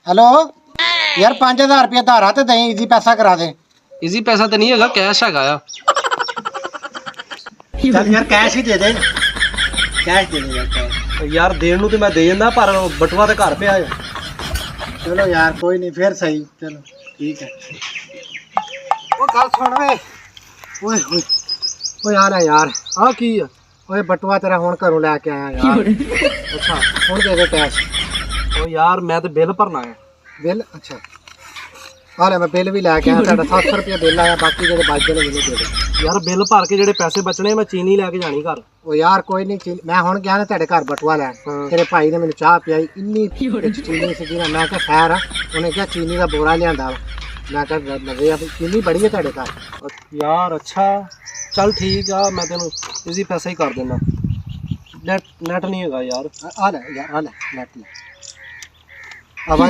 Hello यार 5000 रुपया धारा ते दें इजी पैसा करा दे। इजी पैसा तो नहीं हैगा, कैश हैगा आ। चल यार कैश ही दे दे, कैश दे दे यार कैश। यार देन नूं ते मैं दे जांदा पर बटवा ते घर पे आया। चलो यार कोई नहीं फिर सही, चलो ठीक है। वो गल सुन वे, ओए ओए ओए आ ले यार। आ की है? ओए बटवा तेरा हुण घरों लैके आया यार। अच्छा हुण दे दे कैश। ओ यार मैं तो बिल भरना है। बिल अच्छा आ ले, मैं बिल भी लैके आया। तेरा 700 रुपया बिल आया, बाकी जेडे बचदे ने दे दे। यार बिल भर के जेडे पैसे बचने मैं चीनी लैके जानी घर। ओ यार कोई नहीं, मैं हुण गया ना तेरे घर बटवा लैन। तेरे भाई ने मैनू चाह पियाई, इन्नी चीनी सी ना, मैं कहा खैर आ, उन्हें क्या चीनी का बोरा लियांदा। मैं कहा लगे आ चीनी बड़ी है तेरे घर। यार अच्छा चल ठीक आ, मैं तेन इजी पैसा ही कर देना। नेट नहीं हैगा यार। आ ले यार, आ ले नेट ले। अब